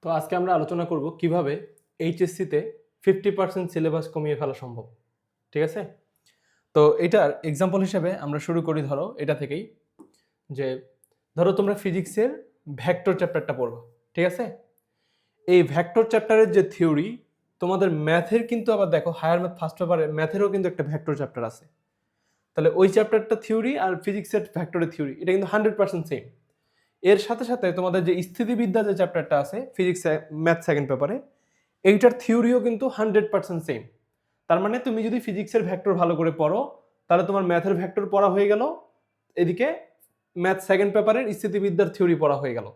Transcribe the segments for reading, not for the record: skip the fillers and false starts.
তো আজকে আমরা আলোচনা করব কিভাবে এইচএসসিতে 50% সিলেবাস কমিয়ে ফেলা সম্ভব। ঠিক আছে? তো এটার এক্সাম্পল হিসেবে আমরা শুরু করি, ধরো এটা থেকেই, যে ধরো তোমরা ফিজিক্সের ভেক্টর চ্যাপ্টারটা পড়বা। ঠিক আছে? এই ভেক্টর চ্যাপ্টারের যে থিওরি, তোমাদের ম্যাথের কিন্তু আবার দেখো হায়ার ম্যাথ ফার্স্ট পেপারে ম্যাথেরও কিন্তু একটা ভেক্টর চ্যাপ্টার আছে। তাহলে ওই চ্যাপ্টারটা থিওরি আর ফিজিক্সের ভেক্টরের থিওরি এটা কিন্তু 100% সেম। এর সাথে সাথে তোমাদের যে স্থিতিবিদ্যা যে চ্যাপ্টারটা আছে ফিজিক্স ম্যাথ সেকেন্ড পেপারে, এইটার থিওরিও কিন্তু 100% সেম। তার মানে তুমি যদি ফিজিক্সের ভেক্টর ভালো করে পড়ো তাহলে তোমার ম্যাথের ভেক্টর পড়া হয়ে গেল, এদিকে ম্যাথ সেকেন্ড পেপারের স্থিতিবিদ্যার থিওরি পড়া হয়ে গেল।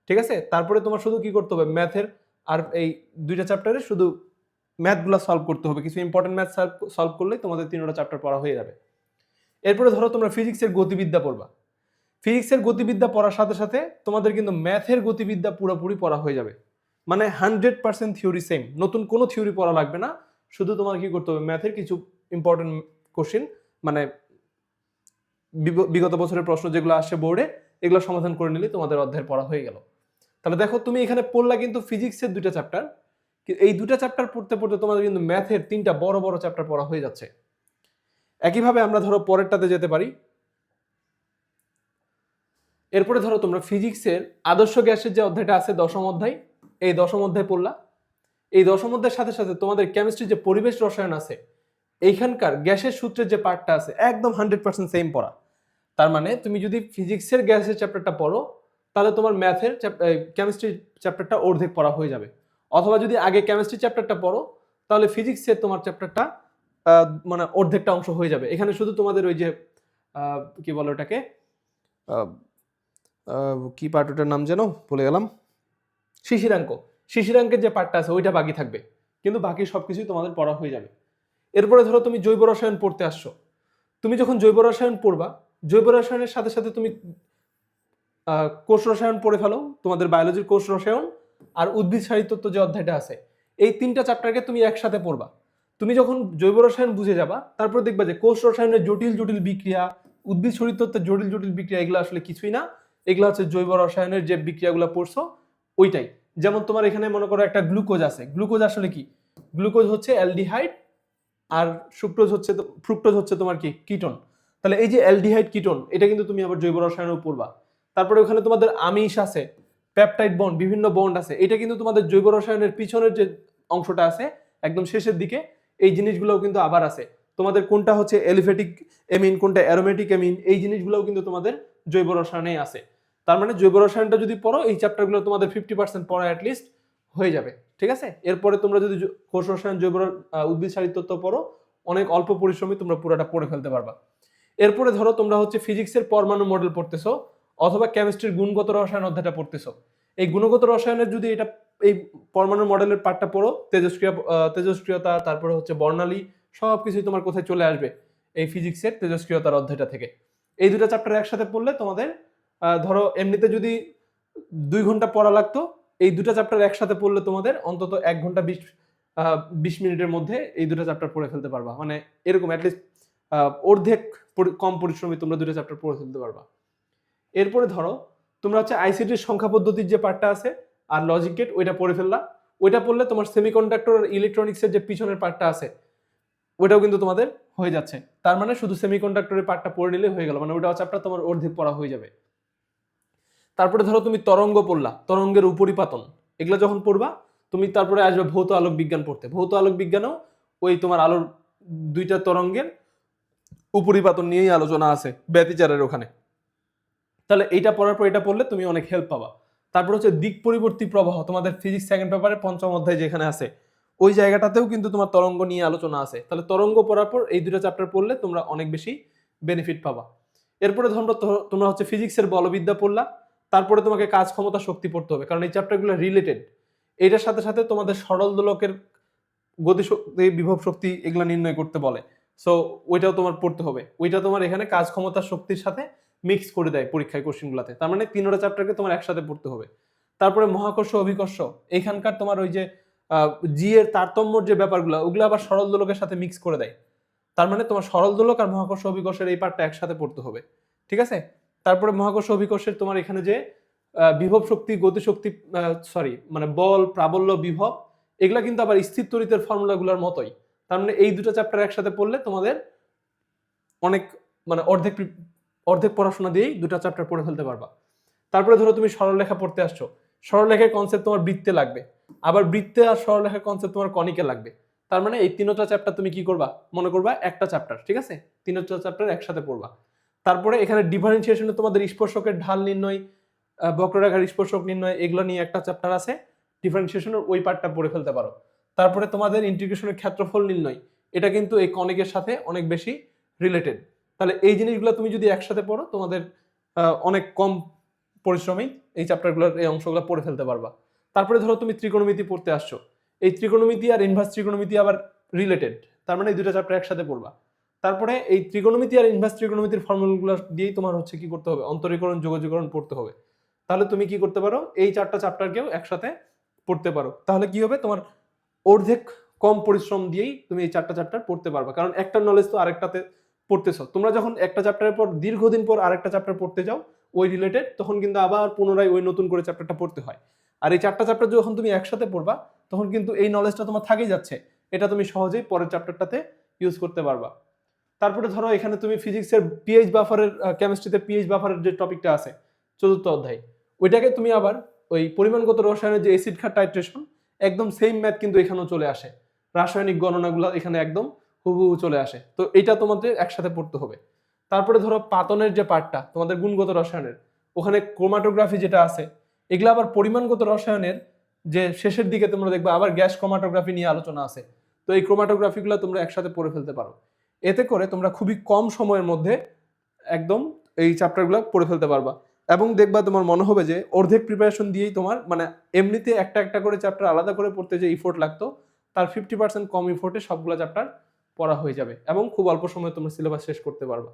ঠিক আছে? তারপরে তোমার শুধু কি করতে হবে, ম্যাথের আর এই দুইটা চ্যাপ্টারে শুধু ম্যাথগুলো সলভ করতে হবে, কিছু ইম্পর্টেন্ট ম্যাথ সলভ করলেই তোমাদের তিনটা চ্যাপ্টার পড়া হয়ে যাবে। এরপরে ধরো তোমরা ফিজিক্সের গতিবিদ্যা পড়বা। ফিজিক্সের গতিবিদ্যা পড়ার সাথে সাথে তোমাদের কিন্তু ম্যাথের গতিবিদ্যা পুরোপুরি পড়া হয়ে যাবে। মানে 100% থিওরি সেম, নতুন কোনো থিওরি পড়া লাগবে না। শুধু তোমার কি করতে হবে, ম্যাথের কিছু ইম্পর্টেন্ট কোশ্চেন, মানে বিগত বছরের প্রশ্ন যেগুলো আসে বোর্ডে, এগুলো সমাধান করে নিলে তোমাদের অধ্যায়ের পড়া হয়ে গেল। তাহলে দেখো তুমি এখানে পড়লা কিন্তু ফিজিক্সের দুইটা চ্যাপ্টার, এই দুইটা চ্যাপ্টার পড়তে পড়তে তোমাদের কিন্তু ম্যাথের তিনটা বড় বড় চ্যাপ্টার পড়া হয়ে যাচ্ছে। একইভাবে আমরা ধরো পরেরটাতে যেতে পারি। এরপরে ধরো তোমরা ফিজিক্সের আদর্শ গ্যাসের যে অধ্যায়টা আছে দশম অধ্যায়, এই দশম অধ্যায় পড়লা। এই দশম অধ্যায়ের সাথে সাথে তোমাদের কেমিস্ট্রির যে পরিবেশ রসায়ন আছে, এইখানকার গ্যাসের সূত্রের যে পার্টটা আছে একদম 100% সেম পড়া। তার মানে তুমি যদি ফিজিক্সের গ্যাসের চ্যাপ্টারটা পড়ো তাহলে তোমার ম্যাথের কেমিস্ট্রি চ্যাপ্টারটা অর্ধেক পড়া হয়ে যাবে। অথবা যদি আগে কেমিস্ট্রি চ্যাপ্টারটা পড়ো তাহলে ফিজিক্সের তোমার চ্যাপ্টারটা মানে অর্ধেকটা অংশ হয়ে যাবে। এখানে শুধু তোমাদের ওই যে কি বলে ওটাকে, কি পার্ট, ওটার নাম যেন ভুলে গেলাম, শিশিরাঙ্ক, শিশিরাঙ্কের যে পার্টটা আছে ওইটা বাকি থাকবে, কিন্তু বাকি সবকিছুই তোমাদের পড়া হয়ে যাবে। এরপরে ধরো তুমি জৈব রসায়ন পড়তে আসছো। তুমি যখন জৈব রসায়ন পড়বা, জৈব রসায়নের সাথে সাথে তুমি কোষ রসায়ন পড়ে ফেলো, তোমাদের বায়োলজির কোষ রসায়ন আর উদ্ভিদ সাহিত্যত্ব যে অধ্যায়টা আছে, এই তিনটা চ্যাপ্টারকে তুমি একসাথে পড়বা। তুমি যখন জৈব রসায়ন বুঝে যাবা তারপর দেখবা যে কোষ রসায়নের জটিল জটিল বিক্রিয়া, উদ্ভিদ শরীরতত্ত্বের জটিল জটিল বিক্রিয়া, এগুলো আসলে কিছুই না, এগুলো হচ্ছে জৈব রসায়নের যে বিক্রিয়াগুলো পড়ছো ওইটাই। যেমন তোমার এখানে মনে করো একটা গ্লুকোজ আছে, গ্লুকোজ আসলে কি, গ্লুকোজ হচ্ছে অ্যালডিহাইড আর ফ্রুক্টোজ হচ্ছে তোমার কি কিটোন। তাহলে এই যে অ্যালডিহাইড কিটোন এটা কিন্তু তুমি আবার জৈব রসায়নেও পড়বা। তারপরে ওখানে তোমাদের আমিষ আছে, পেপটাইড বন্ড, বিভিন্ন বন্ড আছে, এটা কিন্তু তোমাদের জৈব রসায়নের পিছনের যে অংশটা আছে একদম শেষের দিকে, এই জিনিসগুলোও কিন্তু আবার আছে। তোমাদের কোনটা হচ্ছে এলিফেটিক এমিন, কোনটা অ্যারোমেটিক এমিন, এই জিনিসগুলোও কিন্তু তোমাদের জৈব রসায়নেই আছে। তার মানে জৈব রসায়নটা যদি পড়ো এই চ্যাপ্টারগুলো তোমাদের 50% পড়া অ্যাটলিস্ট হয়ে যাবে। ঠিক আছে? এরপরে তোমরা যদি কোষ রসায়ন, জৈব উদ্ভিদ সাহিত্যত্ব পড়ো, অনেক অল্প পরিশ্রমে তোমরা পুরোটা পড়ে ফেলতে পারবা। এরপরে ধরো তোমরা হচ্ছে ফিজিক্সের পরমাণু মডেল পড়তেছো অথবা কেমিস্ট্রির গুণগত রসায়ন অধ্যায়টা পড়তেছো। এই গুণগত রসায়নের যদি এটা এই পরমাণু মডেলের পার্টটা পড়ো, তেজস্ক্রিয়তা, তারপরে হচ্ছে বর্ণালী, সবকিছুই তোমার কোথায় চলে আসবে, এই ফিজিক্সের তেজস্ক্রিয়তার অধ্যায়টা থেকে। এই দুটো চ্যাপ্টার একসাথে পড়লে তোমাদের ধরো এমনিতে যদি 2 ঘন্টা পড়া লাগতো, এই দুটো চ্যাপ্টার একসাথে পড়লে তোমাদের অন্তত 1 ঘন্টা 20 মিনিটের মধ্যে এই দুটো চ্যাপ্টার পড়ে ফেলতে পারবা। মানে এরকম অ্যাটলিস্ট অর্ধেক কম পরিশ্রমে তোমরা দুটো চ্যাপ্টার পড়ে ফেলতে পারবা। এরপরে ধরো তোমরা হচ্ছে আইসিটির সংখ্যা পদ্ধতির যে পার্টটা আছে আর লজিক গেট, ওইটা পড়ে ফেললা। ওইটা পড়লে তোমার সেমিকন্ডাক্টর আর ইলেকট্রনিক্সের যে পিছনের পার্টটা আছে ওইটাও কিন্তু তোমাদের হয়ে যাচ্ছে। তার মানে শুধু সেমিকন্ডাক্টরের পার্টটা পড়ে নিলে হয়ে গেল, মানে ওইটা চ্যাপ্টার তোমার অর্ধেক পড়া হয়ে যাবে। তারপরে ধরো তুমি তরঙ্গ পড়লা, তরঙ্গের উপরিপাতন, এগুলো যখন পড়বা তুমি তারপরে আসবে ভৌত আলোক বিজ্ঞান পড়তে। ভৌত আলোক বিজ্ঞানেও ওই তোমার আলোর দুইটা তরঙ্গের উপরিপাতন নিয়েই আলোচনা আছে ব্যতিচারের ওখানে। তাহলে এইটা পড়ার পর এটা পড়লে তুমি অনেক হেল্প পাবা। তারপর হচ্ছে দিক পরিবর্তী প্রবাহ, তোমাদের ফিজিক্স সেকেন্ড পেপারে পঞ্চম অধ্যায় যেখানে আছে ওই জায়গাটাতেও কিন্তু তোমার তরঙ্গ নিয়ে আলোচনা আছে। তাহলে তরঙ্গ পড়ার পর এই দুটো চ্যাপ্টার পড়লে তোমরা অনেক বেশি বেনিফিট পাবা। এরপরে তোমরা হচ্ছে ফিজিক্সের বলবিদ্যা পড়লা, তারপরে তোমাকে কাজ ক্ষমতা শক্তি পড়তে হবে, কারণ এই চ্যাপ্টারগুলো রিলেটেড। এটার সাথে সাথে তোমাদের সরল দোলকের গতিশক্তি, বিভব শক্তি, এগুলো নির্ণয় করতে বলে। সো ওইটাও তোমার পড়তে হবে। ওইটা তোমার এখানে কাজ ক্ষমতা শক্তির সাথে মিক্স করে দেয় পরীক্ষায় কোশ্চেনগুলোতে। তার মানে তিনটা চ্যাপ্টারকে তোমার একসাথে পড়তে হবে। তারপরে মহাকর্ষ অভিকর্ষ, এখানকার তোমার ওই যে জি এর তারতম্যর যে ব্যাপারগুলো, ওগুলো আবার সরল দোলকের সাথে মিক্স করে দেয়। তার মানে তোমার সরল দোলক আর মহাকর্ষ অভিকর্ষের এই পার্টটা একসাথে পড়তে হবে। ঠিক আছে? তারপরে মহাকর্ষ অভিকর্ষের তোমার এখানে যে বিভব শক্তি, গতিশক্তি, সরি মানে বল, প্রাবল্য, বিভব, এগুলা কিন্তু আবার স্থির তড়িতের ফর্মুলাগুলোর মতোই। তার মানে এই দুটো চ্যাপ্টার একসাথে পড়লে তোমাদের অনেক মানে অর্ধেক পড়াশোনা দিয়েই দুটো চ্যাপ্টার পড়ে ফেলতে পারবা। তারপরে ধরো তুমি সরলরেখা পড়তে আসছো, সরলরেখার কনসেপ্ট তোমার বৃত্তে লাগবে, আবার বৃত্তে আর সরলরেখার কনসেপ্ট তোমার কনিকে লাগবে। তার মানে এই তিনটা চ্যাপ্টার তুমি কি করবা, মনে করবা একটা চ্যাপ্টার, ঠিক আছে? তিনটা চ্যাপ্টার একসাথে পড়বা। তারপরে এখানে ডিফারেন্সিয়েশনে তোমাদের স্পর্শকের ঢাল নির্ণয়, বক্ররেখার স্পর্শক নির্ণয়, এগুলো নিয়ে একটা চ্যাপ্টার আছে, ডিফারেন্সিয়েশনের ওই পার্টটা পড়ে ফেলতে পারো। তারপরে তোমাদের ইন্টিগ্রেশনের ক্ষেত্রফল নির্ণয়, এটা কিন্তু এই কনিকের সাথে অনেক বেশি রিলেটেড। তাহলে এই জিনিসগুলো তুমি যদি একসাথে পড়ো, তোমাদের অনেক কম পরিশ্রমেই এই চ্যাপ্টারগুলোর এই অংশগুলো পড়ে ফেলতে পারবা। তারপরে ধরো তুমি ত্রিকোণমিতি পড়তে আসছো, এই ত্রিকোণমিতি আর ইনভার্স ত্রিকোণমিতি আবার রিলেটেড, তার মানে এই দুটো চ্যাপ্টার একসাথে পড়বা। তারপরে এই ত্রিকোণমিতি আর ইনভার্স ত্রিকোণমিতির ফর্মুলাগুলো দিয়েই তোমার হচ্ছে কি করতে হবে, অন্তরীকরণ, যোগজীকরণ পড়তে হবে। তাহলে তুমি কি করতে পারো, এই চারটা চ্যাপ্টারকেও একসাথে পড়তে পারো। তাহলে কি হবে, তোমার অর্ধেক কম পরিশ্রম দিয়েই তুমি এই চারটা চ্যাপ্টার পড়তে পারবা। কারণ একটা নলেজ তো আরেকটাতে পড়তেছো। তোমরা যখন একটা চ্যাপ্টারের পর দীর্ঘদিন পর আরেকটা চ্যাপ্টার পড়তে যাও ওই রিলেটেড, তখন কিন্তু আবার পুনরায় ওই নতুন করে চ্যাপ্টারটা পড়তে হয়। আর এই চারটা চ্যাপ্টার যখন তুমি একসাথে পড়বা, তখন কিন্তু এই নলেজটা তোমার থাকেই যাচ্ছে, এটা তুমি সহজেই পরের চ্যাপ্টারটাতে ইউজ করতে পারবা। তারপরে ধরো এখানে তুমি ফিজিক্সের পিএইচ বাফারের, কেমিস্ট্রিতে পিএইচ বাফারের যে টপিকটা আছে চতুর্থ অধ্যায়, ওইটাকে তুমি আবার ওই পরিমাণগত রসায়নের যে অ্যাসিড ক্ষার টাইট্রেশন, একদম সেম ম্যাথ কিন্তু এখানেও চলে আসে, রাসায়নিক গণনাগুলো এখানে একদম হুবহু চলে আসে। তো এটা তোমাদের একসাথে পড়তে হবে। তারপরে ধরো পাতনের যে পার্টটা তোমাদের গুণগত রসায়নের, ওখানে ক্রোমাটোগ্রাফি যেটা আছে, এগুলো আবার পরিমাণগত রসায়নের যে শেষের দিকে তোমরা দেখবে আবার গ্যাস ক্রোমাটোগ্রাফি নিয়ে আলোচনা আছে। তো এই ক্রোমাটোগ্রাফিগুলো তোমরা একসাথে পড়ে ফেলতে পারো। এতে করে তোমরা খুবই কম সময়ের মধ্যে একদম এই চ্যাপ্টারগুলো পড়ে ফেলতে পারবা, এবং দেখবা তোমার মনে হবে যে অর্ধেক প্রিপারেশন দিয়েই তোমার মানে এমনিতে একটা একটা করে চ্যাপ্টার আলাদা করে পড়তে যে ইফোর্ট লাগতো, তার 50% কম ইফোর্টে সবগুলো চ্যাপ্টার পড়া হয়ে যাবে এবং খুব অল্প সময়ে তোমরা সিলেবাস শেষ করতে পারবা।